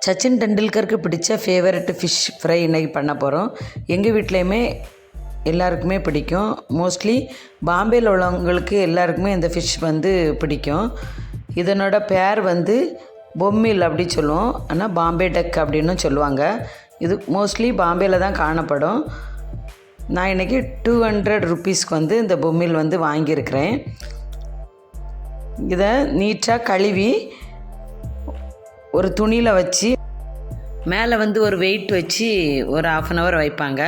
சச்சின் டெண்டுல்கருக்கு பிடிச்ச favourite fish fry இன்றைக்கி பண்ண போகிறோம். எங்கள் வீட்லேயுமே எல்லாருக்குமே பிடிக்கும். மோஸ்ட்லி பாம்பேயில் உள்ளவங்களுக்கு எல்லாருக்குமே இந்த ஃபிஷ் பிடிக்கும். இதனோட பேர் பொம்மில் அப்படி சொல்லுவோம், ஆனால் பாம்பே டக் அப்படின்னு சொல்லுவாங்க. இது மோஸ்ட்லி பாம்பேயில் தான் காணப்படும். நான் இன்றைக்கி 200 ருப்பீஸ்க்கு இந்த பொம்மில் வாங்கியிருக்கிறேன். இதை நீட்டாக கழுவி ஒரு துணியில் வச்சு மேலே ஒரு வெயிட் வச்சு ஒரு 1/2 hour வைப்பாங்க.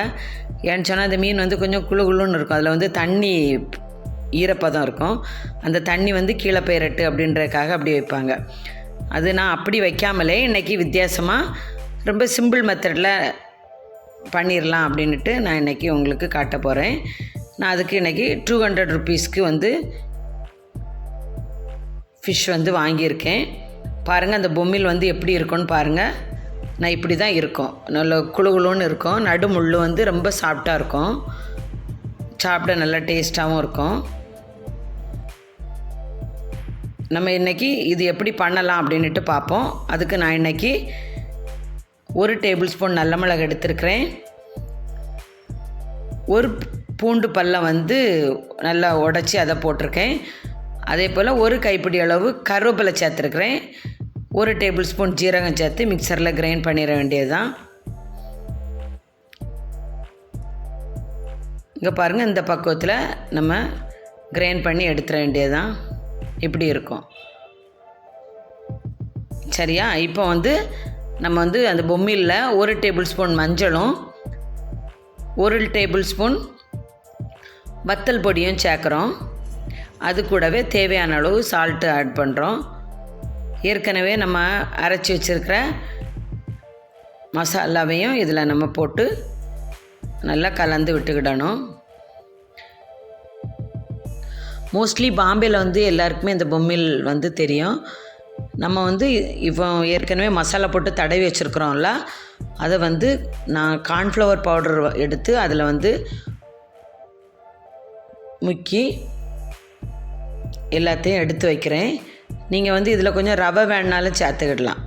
ஏன்னு சொன்னால் அந்த மீன் கொஞ்சம் குழு குழுன்னு இருக்கும். அதில் தண்ணி ஈரப்பதம் இருக்கும். அந்த தண்ணி கீழே போயிரட்டு அப்படின்றதுக்காக அப்படி வைப்பாங்க. அது நான் அப்படி வைக்காமலே இன்றைக்கி வித்தியாசமாக ரொம்ப சிம்பிள் மெத்தடில் பண்ணிடலாம் அப்படின்ட்டு நான் இன்றைக்கி உங்களுக்கு காட்ட போகிறேன். நான் அதுக்கு இன்றைக்கி 200 ருப்பீஸ்க்கு ஃபிஷ் வாங்கியிருக்கேன். பாருங்கள், அந்த பொம்மில் எப்படி இருக்குன்னு பாருங்கள். நான் இப்படி தான் இருக்கும், நல்ல குழு குழுன்னு இருக்கும். நடு முள் ரொம்ப சாஃப்டாக இருக்கும், சாப்பிட நல்லா டேஸ்ட்டாகவும் இருக்கும். நம்ம இன்றைக்கி இது எப்படி பண்ணலாம் அப்படின்ட்டு பார்ப்போம். அதுக்கு நான் இன்றைக்கி 1 டேபிள் ஸ்பூன் நல்ல மிளகு எடுத்துருக்கிறேன். 1 பூண்டு பல்லை நல்லா உடச்சி அதை போட்டிருக்கேன். அதே போல் 1 கைப்பிடி அளவு கருவேப்பிலை சேர்த்துருக்குறேன். 1 டேபிள் ஸ்பூன் ஜீரகம் சேர்த்து மிக்சரில் கிரைண்ட் பண்ணிட வேண்டியது தான். இங்கே பாருங்கள், இந்த பக்குவத்தில் நம்ம கிரைண்ட் பண்ணி எடுத்துட வேண்டியது தான். இப்படி இருக்கும். சரியா? இப்போ நம்ம அந்த பொம்மியில் 1 டேபிள் ஸ்பூன் மஞ்சளும் 1 டேபிள் ஸ்பூன் வத்தல் பொடியும் சேர்க்குறோம். அது கூடவே தேவையான அளவு சால்ட்டு ஆட் பண்ணுறோம். ஏற்கனவே நம்ம அரைச்சி வச்சுருக்கிற மசாலாவையும் இதில் நம்ம போட்டு நல்லா கலந்து விட்டுக்கிடணும். மோஸ்ட்லி பாம்பேயில் எல்லாருக்குமே இந்த பொம்மில் தெரியும். நம்ம இப்போ ஏற்கனவே மசாலா போட்டு தடவி வச்சுருக்குறோம்ல, அதை நான் கார்ன்ஃப்ளவர் பவுடர் எடுத்து அதில் முக்கி எல்லாத்தையும் எடுத்து வைக்கிறேன். நீங்கள் இதில் கொஞ்சம் ரவை வேணுனாலும் சேர்த்துக்கிடலாம்.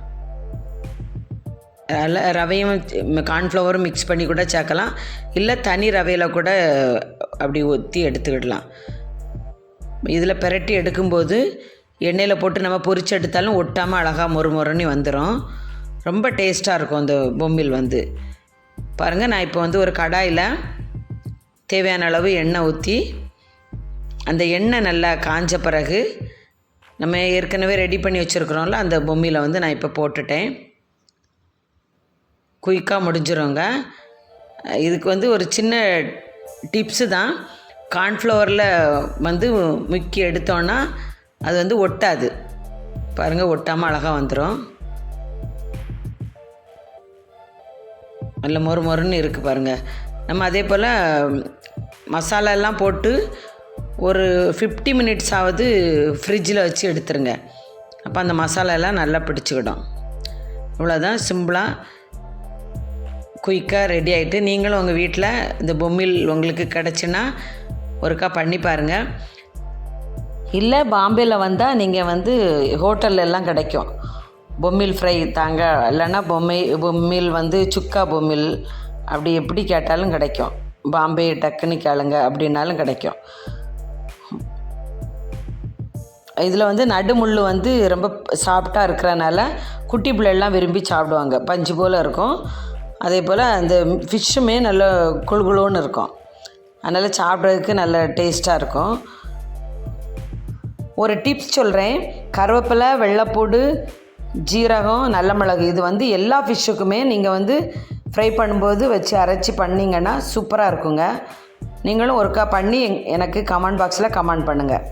அதில் ரவையும் கார்ன்ஃப்ளவரும் மிக்ஸ் பண்ணி கூட சேர்க்கலாம், இல்லை தனி ரவையில் கூட அப்படி ஊற்றி எடுத்துக்கிடலாம். இதில் பிரட்டி எடுக்கும்போது எண்ணெயில் போட்டு நம்ம பொரிச்சு எடுத்தாலும் ஒட்டாமல் அழகாக மொறுன்னு வந்துடும். ரொம்ப டேஸ்ட்டாக இருக்கும் அந்த பொம்மில். பாருங்கள், நான் இப்போ ஒரு கடாயில் தேவையான அளவு எண்ணெய் ஊற்றி, அந்த எண்ணெய் நல்லா காஞ்ச பிறகு நம்ம ஏற்கனவே ரெடி பண்ணி வச்சுருக்குறோம்ல அந்த பொம்மியில் நான் இப்போ போட்டுட்டேன். குயிக்காக முடிஞ்சிருங்க. இதுக்கு ஒரு சின்ன டிப்ஸு தான். கார்ன்ஃப்ளவரில் முக்கி எடுத்தோன்னா அது ஒட்டாது. பாருங்கள், ஒட்டாமல் அழகாக வந்துடும். நல்ல மொறுன்னு இருக்குது பாருங்கள். நம்ம அதே போல் மசாலாலாம் போட்டு ஒரு 50 மினிட்ஸ் ஆகுது ஃப்ரிட்ஜில் வச்சு எடுத்துருங்க. அப்போ அந்த மசாலாலாம் நல்லா பிடிச்சிக்கிடும். இவ்வளோதான், சிம்பிளாக குயிக்காக ரெடி ஆகிட்டு, நீங்களும் உங்கள் வீட்டில் இந்த பொம்மில் உங்களுக்கு கிடச்சின்னா ஒருக்கா பண்ணி பாருங்கள். இல்லை பாம்பேயில் வந்தால் நீங்கள் ஹோட்டல்லாம் கிடைக்கும் பொம்மில் ஃப்ரை தாங்க, இல்லைன்னா பொம்மில் சுக்கா பொம்மில் அப்படி எப்படி கேட்டாலும் கிடைக்கும். பாம்பே டக்குன்னு கேளுங்க அப்படின்னாலும் கிடைக்கும். இதில் நடு முள் ரொம்ப சாஃப்டாக இருக்கிறனால குட்டி பிள்ளைலாம் விரும்பி சாப்பிடுவாங்க. பஞ்சு போல் இருக்கும். அதே போல் அந்த ஃபிஷ்ஷுமே நல்ல குழுன்னு இருக்கும். அதனால் சாப்பிட்றதுக்கு நல்ல டேஸ்ட்டாக இருக்கும். ஒரு டிப்ஸ் சொல்கிறேன். கருவேப்பிலை, வெள்ளைப்பூடு, ஜீரகம், நல்ல மிளகு, இது எல்லா ஃபிஷ்ஷுக்குமே நீங்கள் ஃப்ரை பண்ணும்போது வச்சு அரைச்சி பண்ணிங்கன்னா சூப்பராக இருக்குங்க. நீங்களும் ஒருக்கா பண்ணி எனக்கு கமெண்ட் பாக்ஸில் கமெண்ட் பண்ணுங்கள்.